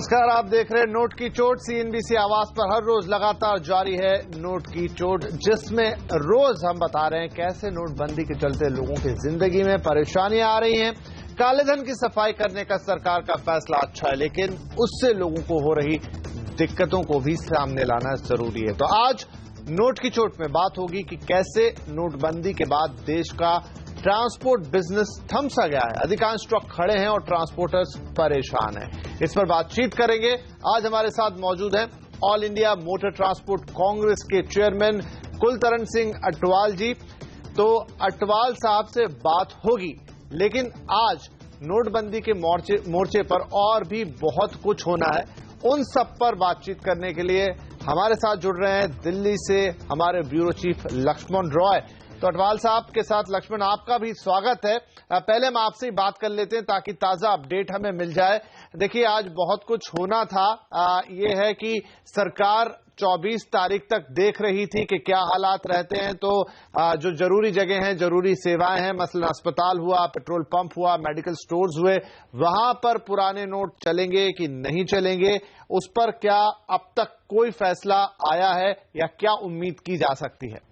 नमस्कार, आप देख रहे हैं नोट की चोट। सीएनबीसी आवाज पर हर रोज लगातार जारी है नोट की चोट, जिसमें रोज हम बता रहे हैं कैसे नोटबंदी के चलते लोगों की जिंदगी में परेशानियां आ रही हैं। कालेधन की सफाई करने का सरकार का फैसला अच्छा है, लेकिन उससे लोगों को हो रही दिक्कतों को भी सामने लाना जरूरी है। तो आज नोट की चोट में बात होगी कि कैसे नोटबंदी के बाद देश का ट्रांसपोर्ट बिजनेस थम सा गया है। अधिकांश ट्रक खड़े हैं और ट्रांसपोर्टर्स परेशान हैं। इस पर बातचीत करेंगे। आज हमारे साथ मौजूद हैं all India motor transport Congress के चेयरमैन कुलतरण सिंह अटवाल जी। तो अटवाल साहब से बात होगी, लेकिन आज नोटबंदी के मोर्चे पर और भी बहुत कुछ होना है। उन सब पर बातचीत करने के लिए हमारे साथ जुड़ रहे हैं दिल्ली से हमारे ब्यूरो चीफ लक्ष्मण रॉय। तो अटवाल साहब के साथ लक्ष्मण, आपका भी स्वागत है। पहले हम आपसे ही बात कर लेते हैं ताकि ताजा अपडेट हमें मिल जाए। देखिए, आज बहुत कुछ होना था। ये है कि सरकार 24 तारीख तक देख रही थी कि क्या हालात रहते हैं। तो जो जरूरी जगह हैं, जरूरी सेवाएं हैं, मसलन अस्पताल हुआ, पेट्रोल पंप हुआ, मेडिकल स्टोर्स हुए, वहां पर पुराने नोट चलेंगे कि नहीं चलेंगे, उस पर क्या अब तक कोई फैसला आया है या क्या उम्मीद की जा सकती है?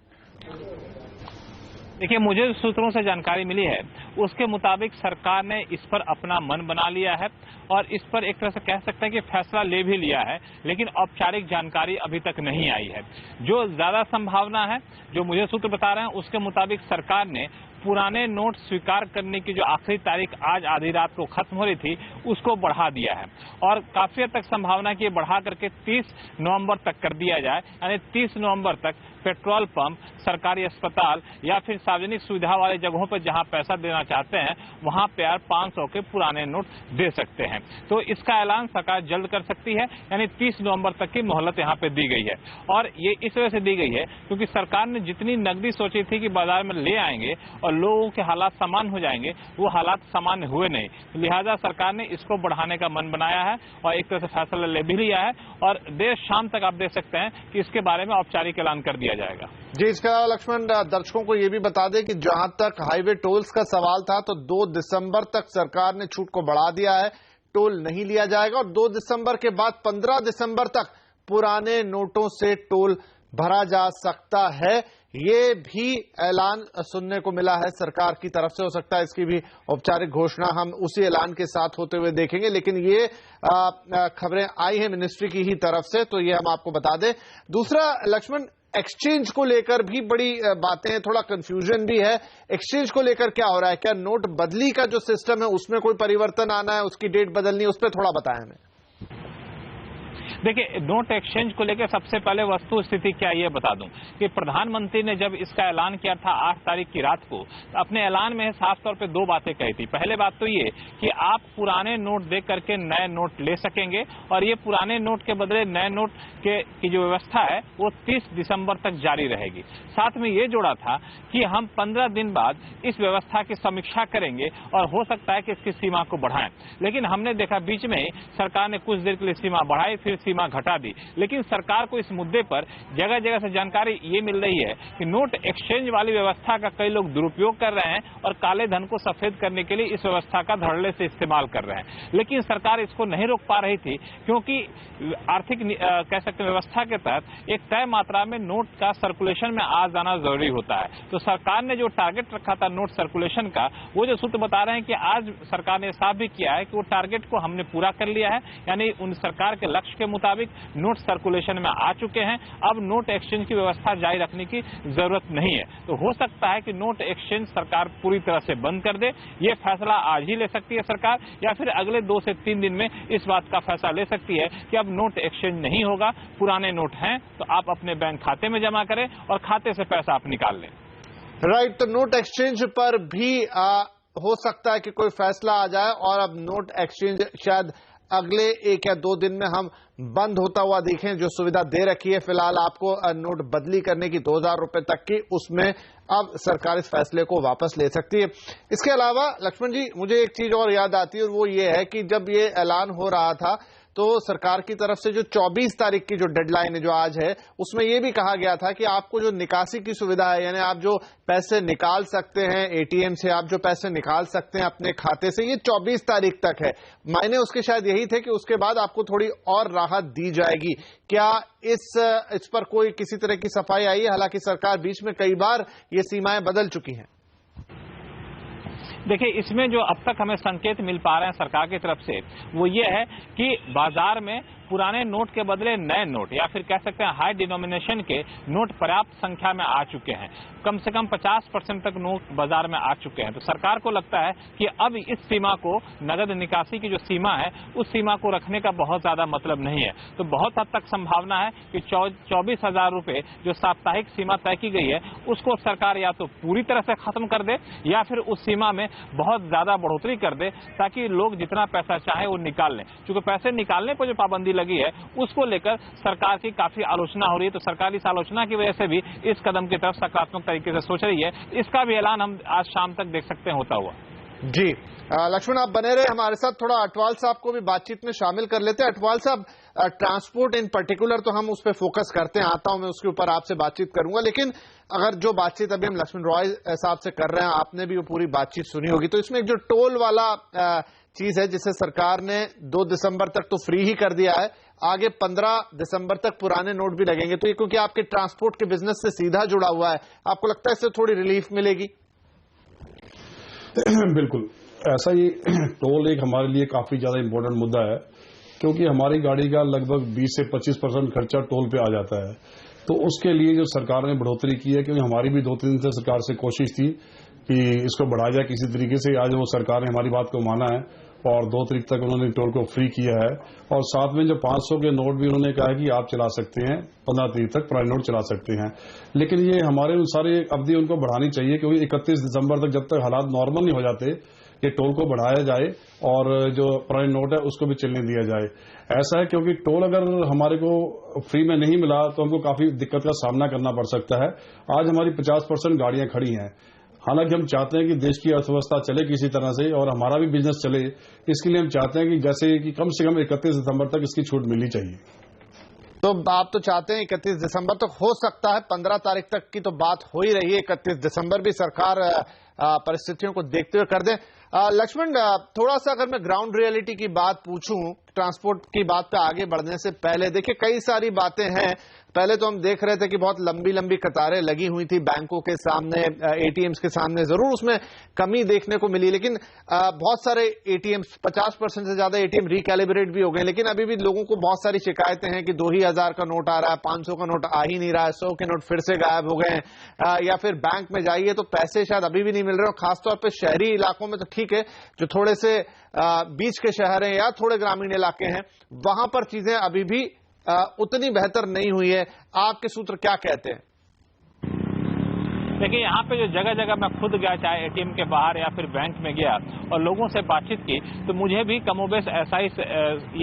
देखिए, मुझे सूत्रों से जानकारी मिली है उसके मुताबिक सरकार ने इस पर अपना मन बना लिया है और इस पर एक तरह से कह सकते हैं कि फैसला ले भी लिया है, लेकिन औपचारिक जानकारी अभी तक नहीं आई है। जो ज्यादा संभावना है, जो मुझे सूत्र बता रहे हैं, उसके मुताबिक सरकार ने पुराने नोट स्वीकार करने की जो आखिरी तारीख आज आधी रात को खत्म हो रही थी, उसको बढ़ा दिया है और काफी हद तक संभावना कि ये बढ़ा करके 30 नवंबर तक कर दिया जाए। यानी 30 नवंबर तक पेट्रोल पंप, सरकारी अस्पताल या फिर सार्वजनिक सुविधा वाले जगहों पर जहां पैसा देना चाहते हैं, वहां पे 500 के पुराने नोट दे सकते हैं। तो इसका ऐलान सरकार जल्द कर सकती है। यानी 30 नवंबर तक की मोहलत यहाँ पे दी गई है और ये इस वजह से दी गई है क्योंकि सरकार ने जितनी नकदी सोची थी कि बाजार में ले आएंगे और लोगों के हालात सामान्य हो जाएंगे, वो हालात सामान्य हुए नहीं। लिहाजा सरकार ने इसको बढ़ाने का मन बनाया है और एक तरह से फैसला ले भी लिया है और देर शाम तक आप देख सकते हैं कि इसके बारे में औपचारिक ऐलान कर दिया जाएगा। जी, इसके अलावा लक्ष्मण, दर्शकों को यह भी बता दें कि जहां तक हाईवे टोल्स का सवाल था, तो 2 दिसंबर तक सरकार ने छूट को बढ़ा दिया है। टोल नहीं लिया जाएगा और 2 दिसंबर के बाद 15 दिसंबर तक पुराने नोटों से टोल भरा जा सकता है। ये भी ऐलान सुनने को मिला है सरकार की तरफ से। हो सकता है इसकी भी औपचारिक घोषणा हम उसी ऐलान के साथ होते हुए देखेंगे, लेकिन ये खबरें आई हैं मिनिस्ट्री की ही तरफ से, तो ये हम आपको बता दें। दूसरा लक्ष्मण, एक्सचेंज को लेकर भी बड़ी बातें हैं, थोड़ा कंफ्यूजन भी है। एक्सचेंज को लेकर क्या हो रहा है? क्या नोट बदली का जो सिस्टम है उसमें कोई परिवर्तन आना है, उसकी डेट बदलनी है? उस पर थोड़ा बताएं हमें। देखिए, नोट एक्सचेंज को लेकर सबसे पहले वस्तु स्थिति क्या ये बता दूं कि प्रधानमंत्री ने जब इसका ऐलान किया था 8 तारीख की रात को, तो अपने ऐलान में साफ तौर पे 2 बातें कही थी। पहले बात तो ये कि आप पुराने नोट दे करके नए नोट ले सकेंगे और ये पुराने नोट के बदले नए नोट की जो व्यवस्था है वो 30 दिसंबर तक जारी रहेगी। साथ में ये जोड़ा था कि हम 15 दिन बाद इस व्यवस्था की समीक्षा करेंगे और हो सकता है कि इसकी सीमा को बढ़ाएं। लेकिन हमने देखा बीच में सरकार ने कुछ देर के लिए सीमा बढ़ाई, फिर सीमा घटा दी। लेकिन सरकार को इस मुद्दे पर जगह जगह से जानकारी ये मिल रही है कि नोट एक्सचेंज वाली व्यवस्था का कई लोग दुरुपयोग कर रहे हैं और काले धन को सफेद करने के लिए इस व्यवस्था का धड़ल्ले से इस्तेमाल कर रहे हैं। लेकिन सरकार इसको नहीं रोक पा रही थी क्योंकि आर्थिक कह सकते व्यवस्था के तहत एक तय मात्रा में नोट का सर्कुलेशन में आ जाना जरूरी होता है। तो सरकार ने जो टारगेट रखा था नोट सर्कुलेशन का, वो जो सूत्र बता रहे हैं कि आज सरकार ने साफ भी किया है कि वो टारगेट को हमने पूरा कर लिया है। यानी उन सरकार के लक्ष्य के मुताबिक नोट सर्कुलेशन में आ चुके हैं। अब नोट एक्सचेंज की व्यवस्था जारी रखने की जरूरत नहीं है। तो हो सकता है कि नोट एक्सचेंज सरकार पूरी तरह से बंद कर दे। ये फैसला आज ही ले सकती है सरकार, या फिर अगले 2 से 3 दिन में इस बात का फैसला ले सकती है कि अब नोट एक्सचेंज नहीं होगा। पुराने नोट हैं तो आप अपने बैंक खाते में जमा करें और खाते से पैसा आप निकाल लें। राइट, तो नोट एक्सचेंज पर भी हो सकता है कि कोई फैसला आ जाए और अब नोट एक्सचेंज शायद अगले 1 या 2 दिन में हम बंद होता हुआ देखें। जो सुविधा दे रखी है फिलहाल आपको नोट बदली करने की 2000 रुपए तक की, उसमें अब सरकार इस फैसले को वापस ले सकती है। इसके अलावा लक्ष्मण जी, मुझे एक चीज और याद आती है और वो ये है कि जब ये ऐलान हो रहा था तो सरकार की तरफ से जो 24 तारीख की जो डेडलाइन है जो आज है, उसमें यह भी कहा गया था कि आपको जो निकासी की सुविधा है, यानी आप जो पैसे निकाल सकते हैं एटीएम से, आप जो पैसे निकाल सकते हैं अपने खाते से, ये 24 तारीख तक है। मायने उसके शायद यही थे कि उसके बाद आपको थोड़ी और राहत दी जाएगी। क्या इस पर कोई किसी तरह की सफाई आई है? हालांकि सरकार बीच में कई बार ये सीमाएं बदल चुकी हैं। देखिए, इसमें जो अब तक हमें संकेत मिल पा रहे हैं सरकार की तरफ से, वो ये है कि बाजार में पुराने नोट के बदले नए नोट या फिर कह सकते हैं हाई डिनोमिनेशन के नोट पर्याप्त संख्या में आ चुके हैं। कम से कम 50% तक नोट बाजार में आ चुके हैं। तो सरकार को लगता है कि अब इस सीमा को, नगद निकासी की जो सीमा है, उस सीमा को रखने का बहुत ज्यादा मतलब नहीं है। तो बहुत हद तक संभावना है कि 24,000 रुपए जो साप्ताहिक सीमा तय की गई है, उसको सरकार या तो पूरी तरह से खत्म कर दे या फिर उस सीमा में बहुत ज्यादा बढ़ोतरी कर दे, ताकि लोग जितना पैसा चाहे वो निकाल लें। क्योंकि पैसे निकालने पर जो पाबंदी लगी है, उसको लेकर सरकार की काफी आलोचना हो रही है। तो सरकार इस आलोचना की वजह से भी इस कदम की तरफ सकारात्मक तरीके से सोच रही है। इसका भी ऐलान हम आज शाम तक देख सकते हैं होता हुआ। जी लक्ष्मण, आप बने रहे हमारे साथ। थोड़ा अटवाल साहब को भी बातचीत में शामिल कर लेते हैं। अटवाल साहब, ट्रांसपोर्ट इन पर्टिकुलर तो हम उस पर फोकस करते हैं, आता हूं मैं उसके ऊपर आपसे बातचीत करूंगा, लेकिन अगर जो बातचीत अभी हम लक्ष्मण रॉय साहब से कर रहे हैं, आपने भी वो पूरी बातचीत सुनी होगी, तो इसमें एक जो टोल वाला चीज है जिसे सरकार ने 2 दिसंबर तक तो फ्री ही कर दिया है, आगे 15 दिसंबर तक पुराने नोट भी लगेंगे। तो ये क्योंकि आपके ट्रांसपोर्ट के बिजनेस से सीधा जुड़ा हुआ है, आपको लगता है इससे थोड़ी रिलीफ मिलेगी? बिल्कुल ऐसा ही टोल एक हमारे लिए काफी ज्यादा इंपॉर्टेंट मुद्दा है, क्योंकि हमारी गाड़ी का लगभग 20 से 25% खर्चा टोल पे आ जाता है। तो उसके लिए जो सरकार ने बढ़ोतरी की है, क्योंकि हमारी भी 2-3 दिन से सरकार से कोशिश थी कि इसको बढ़ाया जाए किसी तरीके से। आज वो सरकार ने हमारी बात को माना है और 2 तारीख तक उन्होंने टोल को फ्री किया है। और साथ में जो 500 के नोट भी उन्होंने कहा है कि आप चला सकते हैं, 15 तारीख तक पुराने नोट चला सकते हैं। लेकिन ये हमारे अनुसार ये अवधि उनको बढ़ानी चाहिए, क्योंकि 31 दिसंबर तक जब तक हालात नॉर्मल नहीं हो जाते, ये टोल को बढ़ाया जाए और जो पुराने नोट है उसको भी चलने दिया जाए। ऐसा है क्योंकि टोल अगर हमारे को फ्री में नहीं मिला तो हमको काफी दिक्कत का सामना करना पड़ सकता है। आज हमारी 50% गाड़ियां खड़ी हैं। हालांकि हम चाहते हैं कि देश की अर्थव्यवस्था चले किसी तरह से और हमारा भी बिजनेस चले, इसके लिए हम चाहते हैं कि जैसे कि कम से कम 31 दिसंबर तक इसकी छूट मिलनी चाहिए। तो आप तो चाहते हैं 31 दिसंबर तक, हो सकता है 15 तारीख तक की तो बात हो ही रही है, 31 दिसंबर भी सरकार परिस्थितियों को देखते हुए कर दे। लक्ष्मण, थोड़ा सा अगर मैं ग्राउंड रियलिटी की बात पूछूं, ट्रांसपोर्ट की बात पे आगे बढ़ने से पहले, देखिए कई सारी बातें हैं। पहले तो हम देख रहे थे कि बहुत लंबी लंबी कतारें लगी हुई थी बैंकों के सामने, एटीएम्स के सामने। जरूर उसमें कमी देखने को मिली, लेकिन बहुत सारे एटीएम्स, 50% से ज्यादा एटीएम रिकैलिब्रेट भी हो गए। लेकिन अभी भी लोगों को बहुत सारी शिकायतें हैं कि 2,000 का नोट आ रहा है, 500 का नोट आ ही नहीं रहा है, 100 के नोट फिर से गायब हो गए हैं, या फिर बैंक में जाइए तो पैसे शायद अभी भी नहीं मिल रहे। और खासतौर पर शहरी इलाकों में तो ठीक है, जो थोड़े से बीच के शहर हैं या थोड़े ग्रामीण इलाके हैं, वहां पर चीजें अभी भी उतनी बेहतर नहीं हुई है। आपके सूत्र क्या कहते हैं? देखिए, यहाँ पे जो जगह जगह मैं खुद गया, चाहे एटीएम के बाहर या फिर बैंक में गया और लोगों से बातचीत की, तो मुझे भी कमोबेश ऐसा ही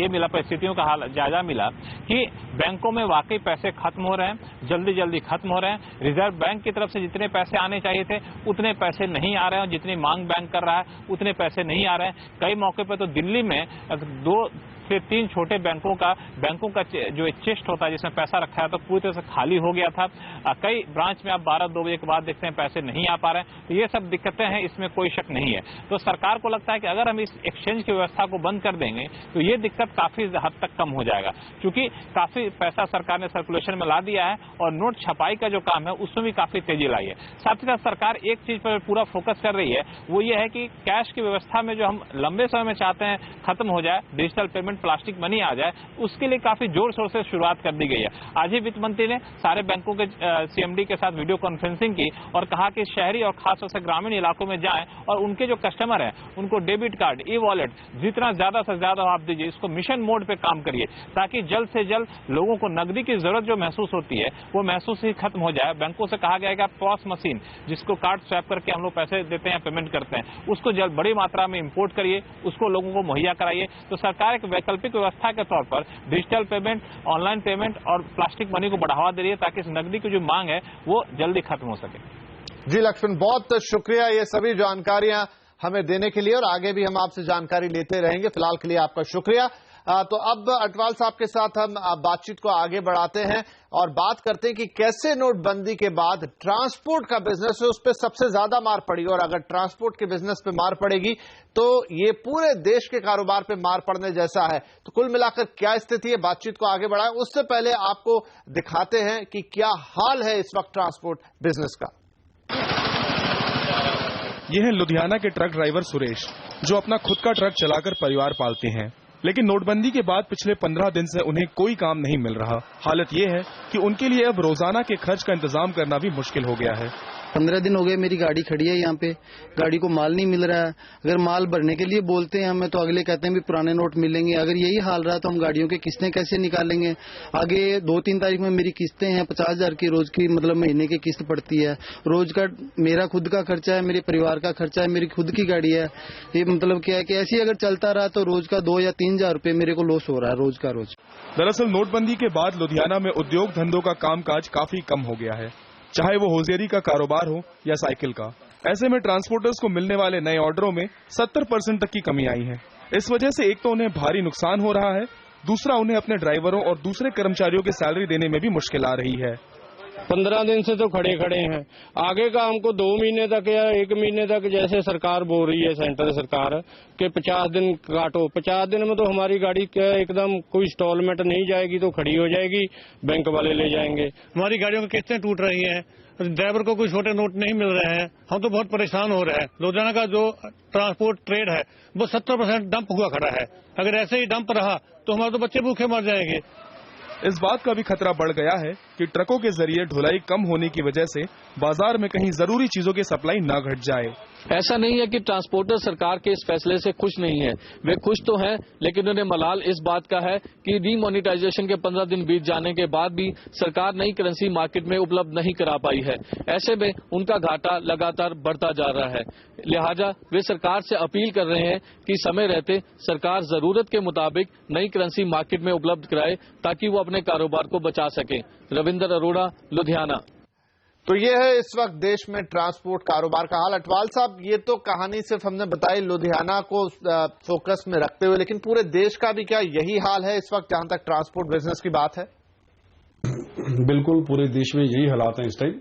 ये मिला, परिस्थितियों का हाल जायजा मिला कि बैंकों में वाकई पैसे खत्म हो रहे हैं, जल्दी जल्दी खत्म हो रहे हैं। रिजर्व बैंक की तरफ से जितने पैसे आने चाहिए थे उतने पैसे नहीं आ रहे हैं, और जितनी मांग बैंक कर रहा है उतने पैसे नहीं आ रहे हैं। कई मौके पर तो दिल्ली में 2 से 3 छोटे बैंकों का जो चेस्ट होता है जिसमें पैसा रखा है तो पूरी तरह से खाली हो गया था। कई ब्रांच में आप 12-2 बजे के बाद देखते हैं पैसे नहीं आ पा रहे हैं। तो ये सब दिक्कतें हैं, इसमें कोई शक नहीं है। तो सरकार को लगता है कि अगर हम इस एक्सचेंज की व्यवस्था को बंद कर देंगे तो ये दिक्कत काफी हद तक कम हो जाएगा, क्योंकि काफी पैसा सरकार ने सर्कुलेशन में ला दिया है और नोट छपाई का जो काम है उसमें भी काफी तेजी लाई है। साथ ही साथ सरकार एक चीज पर पूरा फोकस कर रही है, वो ये है कि कैश की व्यवस्था में जो हम लंबे समय में चाहते हैं खत्म हो जाए, डिजिटल पेमेंट, प्लास्टिक मनी आ जाए, उसके लिए काफी जोर शोर से शुरुआत कर दी गई है। आज ही वित्त मंत्री ने सारे बैंकों के सीएमडी के साथ वीडियो कॉन्फ्रेंसिंग की और कहा कि शहरी और खासतौर से ग्रामीण इलाकों में जाएं और उनके जो कस्टमर हैं उनको डेबिट कार्ड, ई वॉलेट जितना ज्यादा से ज्यादा आप दीजिए, इसको मिशन मोड पे काम करिए, ताकि जल्द से जल्द लोगों को नकदी की जरूरत जो महसूस होती है वो महसूस ही खत्म हो जाए। बैंकों से कहा गया है कि आप पॉस मशीन, जिसको कार्ड स्वैप करके हम लोग पैसे देते हैं, पेमेंट करते हैं, उसको जल्द बड़ी मात्रा में इंपोर्ट करिए, उसको लोगों को मुहैया कराइए। तो सरकार एक वैकल्पिक व्यवस्था के तौर पर डिजिटल पेमेंट, ऑनलाइन पेमेंट और प्लास्टिक मनी को बढ़ावा दे रही है, ताकि इस नकदी की जो मांग है वो जल्दी खत्म हो सके। जी लक्ष्मण, बहुत शुक्रिया ये सभी जानकारियां हमें देने के लिए, और आगे भी हम आपसे जानकारी लेते रहेंगे। फिलहाल के लिए आपका शुक्रिया। तो अब अटवाल साहब के साथ हम बातचीत को आगे बढ़ाते हैं और बात करते हैं कि कैसे नोटबंदी के बाद ट्रांसपोर्ट का बिजनेस है उस पर सबसे ज्यादा मार पड़ी, और अगर ट्रांसपोर्ट के बिजनेस पे मार पड़ेगी तो ये पूरे देश के कारोबार पे मार पड़ने जैसा है। तो कुल मिलाकर क्या स्थिति है, बातचीत को आगे बढ़ाएं। उससे पहले आपको दिखाते हैं कि क्या हाल है इस वक्त ट्रांसपोर्ट बिजनेस का। यह है लुधियाना के ट्रक ड्राइवर सुरेश, जो अपना खुद का ट्रक चलाकर परिवार पालते हैं। लेकिन नोटबंदी के बाद पिछले 15 दिन से उन्हें कोई काम नहीं मिल रहा। हालत यह है कि उनके लिए अब रोजाना के खर्च का इंतजाम करना भी मुश्किल हो गया है। 15 दिन हो गए मेरी गाड़ी खड़ी है यहाँ पे, गाड़ी को माल नहीं मिल रहा है। अगर माल भरने के लिए बोलते हैं हमें तो अगले कहते हैं भी पुराने नोट मिलेंगे। अगर यही हाल रहा तो हम गाड़ियों की किस्तें कैसे निकालेंगे। आगे 2-3 तारीख में मेरी किस्तें हैं 50,000 की रोज की, मतलब महीने की किस्त पड़ती है। रोज का मेरा खुद का खर्चा है, मेरे परिवार का खर्चा है, मेरी खुद की गाड़ी है। ये मतलब क्या है कि ऐसे अगर चलता रहा तो रोज का 2 या 3 हजार रुपये मेरे को लॉस हो रहा है रोज का रोज। दरअसल नोटबंदी के बाद लुधियाना में उद्योग धंधों का कामकाज काफी कम हो गया है, चाहे वो होजियरी का कारोबार हो या साइकिल का। ऐसे में ट्रांसपोर्टर्स को मिलने वाले नए ऑर्डरों में 70% तक की कमी आई है। इस वजह से एक तो उन्हें भारी नुकसान हो रहा है, दूसरा उन्हें अपने ड्राइवरों और दूसरे कर्मचारियों की सैलरी देने में भी मुश्किल आ रही है। 15 दिन से तो खड़े हैं। आगे का हमको 2 महीने तक या 1 महीने तक जैसे सरकार बोल रही है, सेंट्रल सरकार, कि 50 दिन काटो। 50 दिन में तो हमारी गाड़ी एकदम कोई इंस्टॉलमेंट नहीं जाएगी तो खड़ी हो जाएगी, बैंक वाले ले जाएंगे। हमारी गाड़ियों की किस्तें टूट रही हैं, ड्राइवर को कोई छोटे नोट नहीं मिल रहे हैं। हम तो बहुत परेशान हो रहे हैं। लुधियाना का जो ट्रांसपोर्ट ट्रेड है वो 70% डंप हुआ खड़ा है। अगर ऐसे ही डंप रहा तो हमारे तो बच्चे भूखे मर जाएंगे। इस बात का भी खतरा बढ़ गया है कि ट्रकों के जरिए ढुलाई कम होने की वजह से बाजार में कहीं जरूरी चीजों की सप्लाई न घट जाए। ऐसा नहीं है कि ट्रांसपोर्टर सरकार के इस फैसले से खुश नहीं है, वे खुश तो हैं, लेकिन उन्हें मलाल इस बात का है कि डीमोनेटाइजेशन के 15 दिन बीत जाने के बाद भी सरकार नई करेंसी मार्केट में उपलब्ध नहीं करा पाई है। ऐसे में उनका घाटा लगातार बढ़ता जा रहा है। लिहाजा वे सरकार से अपील कर रहे हैं कि समय रहते सरकार जरूरत के मुताबिक नई करेंसी मार्केट में उपलब्ध कराए ताकि वो अपने कारोबार को बचा सके। रविंदर अरोड़ा, लुधियाना। तो ये है इस वक्त देश में ट्रांसपोर्ट कारोबार का हाल। अटवाल साहब, ये तो कहानी सिर्फ हमने बताई लुधियाना को फोकस में रखते हुए, लेकिन पूरे देश का भी क्या यही हाल है इस वक्त जहां तक ट्रांसपोर्ट बिजनेस की बात है? बिल्कुल, पूरे देश में यही हालात हैं इस टाइम,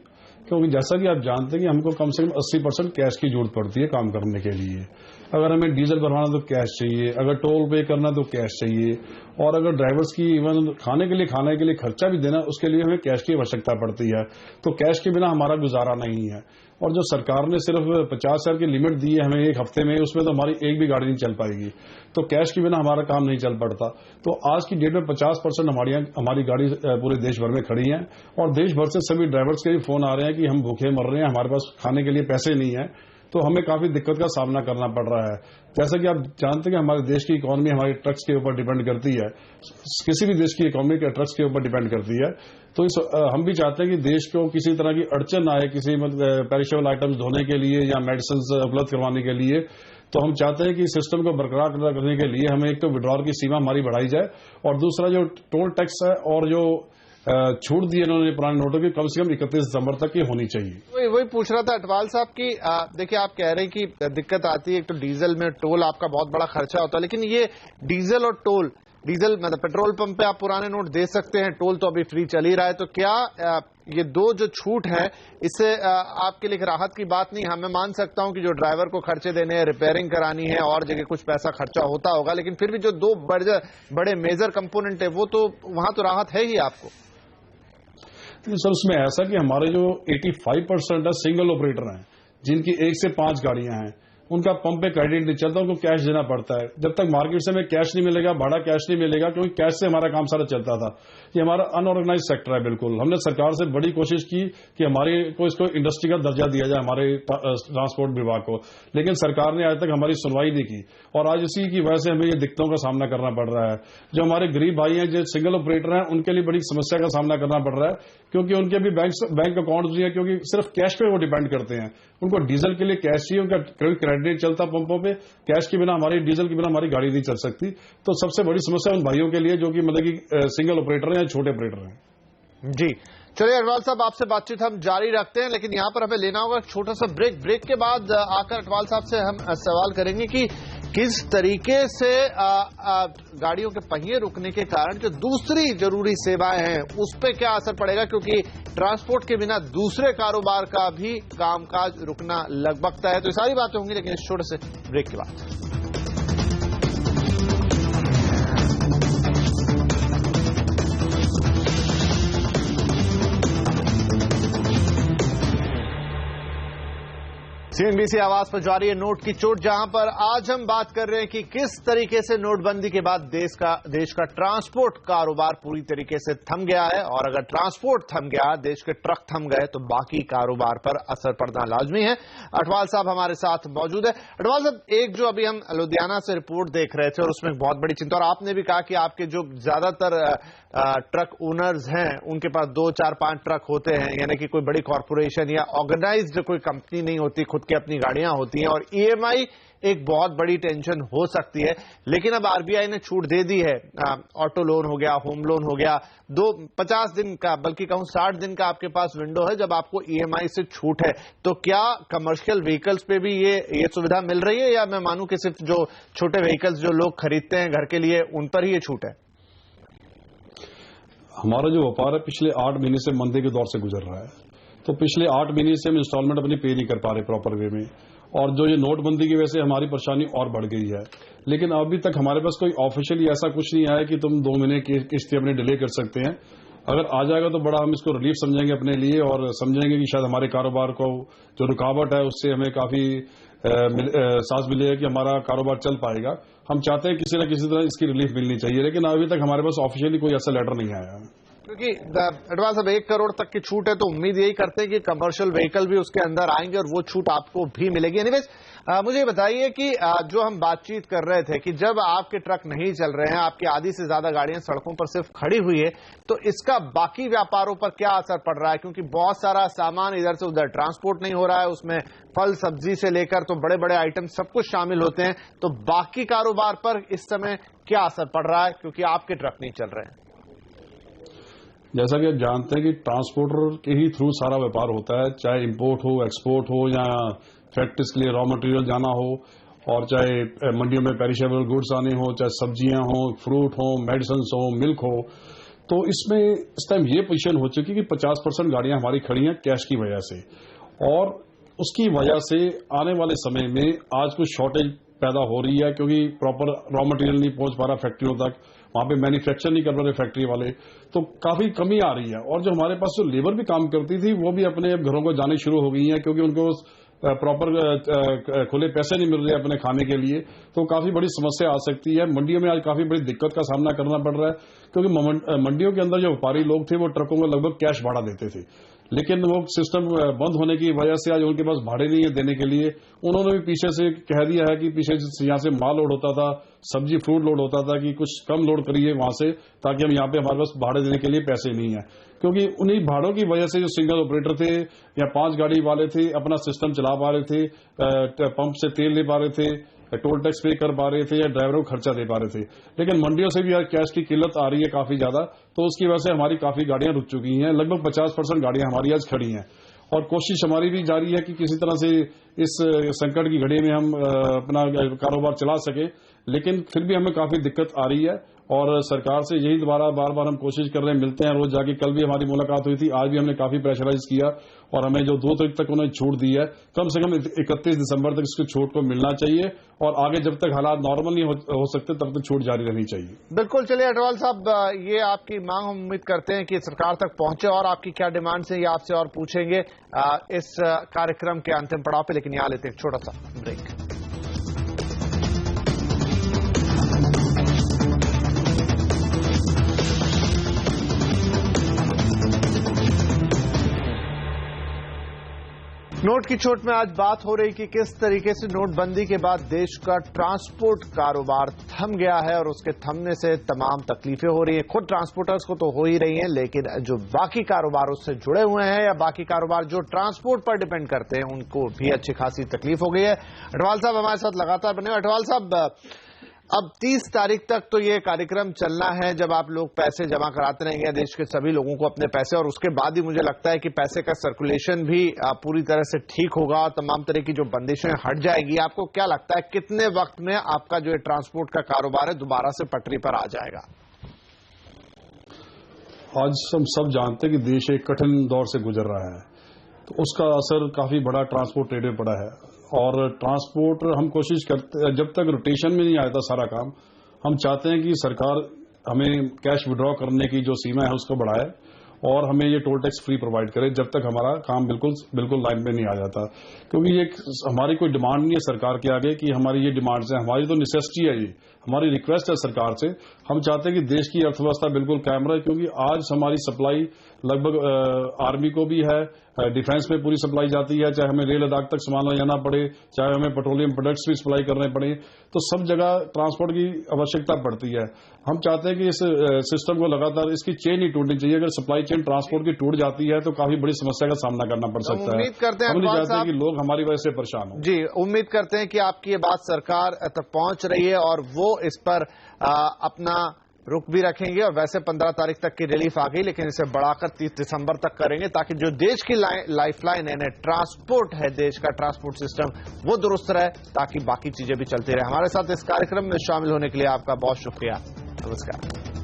क्योंकि जैसा कि आप जानते हैं कि हमको कम से कम 80% कैश की जरूरत पड़ती है काम करने के लिए। अगर हमें डीजल भरवाना तो कैश चाहिए, अगर टोल पे करना तो कैश चाहिए, और अगर ड्राइवर्स की इवन खाने के लिए खर्चा भी देना, उसके लिए हमें कैश की आवश्यकता पड़ती है। तो कैश के बिना हमारा गुजारा नहीं है। और जो सरकार ने सिर्फ 50,000 की लिमिट दी है हमें एक हफ्ते में, उसमें तो हमारी एक भी गाड़ी नहीं चल पाएगी। तो कैश के बिना हमारा काम नहीं चल पड़ता। तो आज की डेट में 50% हमारी गाड़ी पूरे देश भर में खड़ी है, और देश भर से सभी ड्राइवर्स के भी फोन आ रहे हैं कि हम भूखे मर रहे हैं, हमारे पास खाने के लिए पैसे नहीं है। तो हमें काफी दिक्कत का सामना करना पड़ रहा है। जैसा कि आप जानते हैं कि हमारे देश की इकोनॉमी हमारे ट्रक्स के ऊपर डिपेंड करती है, किसी भी देश की इकोनॉमी के ट्रक्स के ऊपर डिपेंड करती है। तो हम भी चाहते हैं कि देश को किसी तरह की अड़चन ना आए किसी पेरिशेबल आइटम्स धोने के लिए या मेडिसिन उपलब्ध करवाने के लिए। तो हम चाहते हैं कि सिस्टम को बरकरार करने के लिए हमें एक तो विड्रॉल की सीमा हमारी बढ़ाई जाए, और दूसरा जो टोल टैक्स है और जो छूट दी इन्होंने पुराने नोटों की, कम से कम 31 दिसंबर तक की होनी चाहिए। वही पूछ रहा था अटवाल साहब की देखिए, आप कह रहे हैं कि दिक्कत आती है, एक तो डीजल में टोल आपका बहुत बड़ा खर्चा होता है, लेकिन ये डीजल और टोल, डीजल मतलब पेट्रोल पंप पे आप पुराने नोट दे सकते हैं, टोल तो अभी फ्री चल ही रहा है। तो क्या ये दो जो छूट है इससे आपके लिए राहत की बात नहीं? हाँ, मैं मान सकता हूं कि जो ड्राइवर को खर्चे देने हैं, रिपेयरिंग करानी है और जगह कुछ पैसा खर्चा होता होगा, लेकिन फिर भी जो दो बड़े मेजर कंपोनेंट है वो तो वहां तो राहत है ही आपको। सर, उसमें ऐसा कि हमारे जो 85% है सिंगल ऑपरेटर हैं, जिनकी 1 से 5 गाड़ियां हैं, उनका पंप पे क्रेडिट नहीं चलता, उनको कैश देना पड़ता है। जब तक मार्केट से हमें कैश नहीं मिलेगा, भाड़ा कैश नहीं मिलेगा, क्योंकि कैश से हमारा काम सारा चलता था। ये हमारा अनऑर्गेनाइज सेक्टर है। बिल्कुल, हमने सरकार से बड़ी कोशिश की कि हमारे को इसको इंडस्ट्री का दर्जा दिया जाए हमारे ट्रांसपोर्ट विभाग को, लेकिन सरकार ने आज तक हमारी सुनवाई नहीं की, और आज इसी की वजह से हमें ये दिक्कतों का सामना करना पड़ रहा है। जो हमारे गरीब भाई हैं, जो सिंगल ऑपरेटर हैं, उनके लिए बड़ी समस्या का सामना करना पड़ रहा है, क्योंकि उनके भी बैंक अकाउंट भी है, क्योंकि सिर्फ कैश पे वो डिपेंड करते हैं। उनको डीजल के लिए कैश चाहिए, उनका क्रेडिट नहीं चलता पंपों पे, कैश के बिना हमारी डीजल के बिना हमारी गाड़ी नहीं चल सकती। तो सबसे बड़ी समस्या उन भाइयों के लिए जो कि मतलब कि सिंगल ऑपरेटर हैं या छोटे ऑपरेटर हैं। जी, चलिए अटवाल साहब, आपसे बातचीत हम जारी रखते हैं, लेकिन यहां पर हमें लेना होगा छोटा सा ब्रेक। ब्रेक के बाद आकर अटवाल साहब से हम सवाल करेंगे कि किस तरीके से गाड़ियों के पहिए रुकने के कारण जो दूसरी जरूरी सेवाएं हैं उस पर क्या असर पड़ेगा, क्योंकि ट्रांसपोर्ट के बिना दूसरे कारोबार का भी कामकाज रुकना लगभग तय है। तो ये सारी बातें होंगी, लेकिन इस छोटे से ब्रेक के बाद। सीएनबीसी आवाज पर जारी है नोट की चोट, जहां पर आज हम बात कर रहे हैं कि किस तरीके से नोटबंदी के बाद देश का ट्रांसपोर्ट कारोबार पूरी तरीके से थम गया है, और अगर ट्रांसपोर्ट थम गया, देश के ट्रक थम गए, तो बाकी कारोबार पर असर पड़ना लाजमी है। अटवाल साहब हमारे साथ मौजूद है। अटवाल साहब, एक जो अभी हम लुधियाना से रिपोर्ट देख रहे थे और उसमें बहुत बड़ी चिंता, और आपने भी कहा कि आपके जो ज्यादातर ट्रक ओनर्स हैं उनके पास 2, 4, 5 ट्रक होते हैं, यानी कि कोई बड़ी कॉर्पोरेशन या ऑर्गेनाइज्ड कोई कंपनी नहीं होती, खुद की अपनी गाड़ियां होती हैं, और ईएमआई एक बहुत बड़ी टेंशन हो सकती है। लेकिन अब आरबीआई ने छूट दे दी है, ऑटो लोन हो गया, होम लोन हो गया, 50 दिन का, बल्कि कहूं 60 दिन का आपके पास विंडो है जब आपको ईएमआई से छूट है। तो क्या कमर्शियल व्हीकल्स पे भी ये सुविधा मिल रही है, या मैं मानूं कि सिर्फ जो छोटे व्हीकल्स जो लोग खरीदते हैं घर के लिए उन पर ही ये छूट है? हमारा जो व्यापार है पिछले 8 महीने से मंदी के दौर से गुजर रहा है, तो पिछले 8 महीने से हम इंस्टॉलमेंट अपनी पे नहीं कर पा रहे प्रॉपर वे में, और जो ये नोटबंदी की वजह से हमारी परेशानी और बढ़ गई है। लेकिन अभी तक हमारे पास कोई ऑफिशियली ऐसा कुछ नहीं आया कि तुम 2 महीने की किस्तें अपने डिले कर सकते हैं। अगर आ जाएगा तो बड़ा हम इसको रिलीफ समझेंगे अपने लिए, और समझेंगे कि शायद हमारे कारोबार को जो रुकावट है उससे हमें काफी सांस मिलेगा कि हमारा कारोबार चल पाएगा। हम चाहते हैं किसी न किसी तरह इसकी रिलीफ मिलनी चाहिए, लेकिन अभी तक हमारे पास ऑफिशियली कोई ऐसा लेटर नहीं आया है। क्योंकि एडवांस अब 1 करोड़ तक की छूट है, तो उम्मीद यही करते हैं कि कमर्शियल व्हीकल भी उसके अंदर आएंगे और वो छूट आपको भी मिलेगी। एनीवेज, मुझे बताइए कि जो हम बातचीत कर रहे थे कि जब आपके ट्रक नहीं चल रहे हैं, आपकी आधी से ज्यादा गाड़ियां सड़कों पर सिर्फ खड़ी हुई है, तो इसका बाकी व्यापारों पर क्या असर पड़ रहा है? क्योंकि बहुत सारा सामान इधर से उधर ट्रांसपोर्ट नहीं हो रहा है, उसमें फल सब्जी से लेकर तो बड़े बड़े आइटम सब कुछ शामिल होते हैं। तो बाकी कारोबार पर इस समय क्या असर पड़ रहा है, क्योंकि आपके ट्रक नहीं चल रहे हैं? जैसा कि आप जानते हैं कि ट्रांसपोर्टर के ही थ्रू सारा व्यापार होता है, चाहे इंपोर्ट हो, एक्सपोर्ट हो, या फैक्ट्रीज के लिए रॉ मटेरियल जाना हो, और चाहे मंडियों में पेरिशेबल गुड्स आने हो, चाहे सब्जियां हो, फ्रूट हो, मेडिसिन हो, मिल्क हो। तो इसमें इस टाइम ये पोजीशन हो चुकी है कि 50% गाड़ियां हमारी खड़ी हैं कैश की वजह से, और उसकी वजह से आने वाले समय में आज कुछ शॉर्टेज पैदा हो रही है, क्योंकि प्रॉपर रॉ मटेरियल नहीं पहुंच पा रहा फैक्ट्रियों तक, वहां पे मैन्युफैक्चर नहीं कर रहे फैक्ट्री वाले, तो काफी कमी आ रही है। और जो हमारे पास जो लेबर भी काम करती थी वो भी अपने घरों को जाने शुरू हो गई है, क्योंकि उनको प्रॉपर खुले पैसे नहीं मिल रहे अपने खाने के लिए, तो काफी बड़ी समस्या आ सकती है। मंडियों में आज काफी बड़ी दिक्कत का सामना करना पड़ रहा है, क्योंकि मंडियों के अंदर जो व्यापारी लोग थे वो ट्रकों में लगभग कैश भाड़ा देते थे, लेकिन वो सिस्टम बंद होने की वजह से आज उनके पास भाड़े नहीं है देने के लिए। उन्होंने भी पीछे से कह दिया है कि पीछे यहाँ से माल लोड होता था, सब्जी फ्रूट लोड होता था, कि कुछ कम लोड करिए वहां से, ताकि हम यहाँ पे हमारे पास भाड़े देने के लिए पैसे नहीं है। क्योंकि उन्हीं भाड़ों की वजह से जो सिंगल ऑपरेटर थे या 5 गाड़ी वाले थे अपना सिस्टम चला पा रहे थे, पंप से तेल ले पा रहे थे, टोल टैक्स पे कर पा रहे थे, या ड्राइवरों को खर्चा दे पा रहे थे। लेकिन मंडियों से भी आज कैश की किल्लत आ रही है काफी ज्यादा, तो उसकी वजह से हमारी काफी गाड़ियां रुक चुकी हैं। लगभग 50% गाड़ियां हमारी आज खड़ी हैं, और कोशिश हमारी भी जारी है कि किसी तरह से इस संकट की घड़ी में हम अपना कारोबार चला सके। लेकिन फिर भी हमें काफी दिक्कत आ रही है, और सरकार से यही दोबारा बार बार हम कोशिश कर रहे हैं, मिलते हैं रोज जाके। कल भी हमारी मुलाकात हुई थी, आज भी हमने काफी प्रेशराइज किया, और हमें जो 2 तारीख तक उन्होंने छूट दी है, कम से कम 31 दिसंबर तक इसकी छूट को मिलना चाहिए, और आगे जब तक हालात नॉर्मल नहीं हो सकते तब तक छूट जारी रहनी चाहिए। बिल्कुल। चलिए अटवाल साहब, ये आपकी मांग हम उम्मीद करते हैं कि सरकार तक पहुंचे, और आपकी क्या डिमांड्स है ये आपसे और पूछेंगे इस कार्यक्रम के अंतिम पड़ाव पे। लेकिन यहां लेते हैं एक छोटा सा ब्रेक। नोट की चोट में आज बात हो रही कि किस तरीके से नोटबंदी के बाद देश का ट्रांसपोर्ट कारोबार थम गया है, और उसके थमने से तमाम तकलीफें हो रही हैं। खुद ट्रांसपोर्टर्स को तो हो ही रही हैं, लेकिन जो बाकी कारोबार उससे जुड़े हुए हैं या बाकी कारोबार जो ट्रांसपोर्ट पर डिपेंड करते हैं उनको भी अच्छी खासी तकलीफ हो गई है। अटवाल साहब हमारे साथ लगातार बने। अटवाल साहब, अब 30 तारीख तक तो ये कार्यक्रम चलना है, जब आप लोग पैसे जमा कराते रहेंगे देश के सभी लोगों को अपने पैसे, और उसके बाद ही मुझे लगता है कि पैसे का सर्कुलेशन भी पूरी तरह से ठीक होगा और तमाम तरह की जो बंदिशें हट जाएगी। आपको क्या लगता है कितने वक्त में आपका जो ट्रांसपोर्ट का कारोबार है दोबारा से पटरी पर आ जाएगा? आज हम सब जानते हैं कि देश एक कठिन दौर से गुजर रहा है, तो उसका असर काफी बड़ा ट्रांसपोर्ट ट्रेड में पड़ा है। और ट्रांसपोर्ट हम कोशिश करते हैं, जब तक रोटेशन में नहीं आता सारा काम, हम चाहते हैं कि सरकार हमें कैश विड्रॉ करने की जो सीमा है उसको बढ़ाए और हमें ये टोल टैक्स फ्री प्रोवाइड करे जब तक हमारा काम बिल्कुल लाइन में नहीं आ जाता। क्योंकि ये हमारी कोई डिमांड नहीं है सरकार के आगे कि हमारी ये डिमांड्स हैं, हमारी तो नेसेसिटी है, ये हमारी रिक्वेस्ट है सरकार से। हम चाहते हैं कि देश की अर्थव्यवस्था बिल्कुल कायम रहे, क्योंकि आज हमारी सप्लाई लगभग आर्मी को भी है, डिफेंस में पूरी सप्लाई जाती है, चाहे हमें रेल लद्दाख तक सामान ले जाना पड़े, चाहे हमें पेट्रोलियम प्रोडक्ट्स भी सप्लाई करने पड़े, तो सब जगह ट्रांसपोर्ट की आवश्यकता पड़ती है। हम चाहते हैं कि इस सिस्टम को लगातार इसकी चेन नहीं टूटनी चाहिए। अगर सप्लाई चेन ट्रांसपोर्ट की टूट जाती है तो काफी बड़ी समस्या का सामना करना पड़ सकता है। उम्मीद करते हैं हम नहीं चाहते कि लोग हमारी वजह से परेशान हों। जी, उम्मीद करते हैं कि आपकी ये बात सरकार तक पहुंच रही है और वो इस पर अपना रुख भी रखेंगे। और वैसे 15 तारीख तक की रिलीफ आ गई, लेकिन इसे बढ़ाकर 30 दिसंबर तक करेंगे, ताकि जो देश की लाइफलाइन है, ट्रांसपोर्ट है, देश का ट्रांसपोर्ट सिस्टम, वो दुरुस्त रहे, ताकि बाकी चीजें भी चलती रहे। हमारे साथ इस कार्यक्रम में शामिल होने के लिए आपका बहुत शुक्रिया। नमस्कार।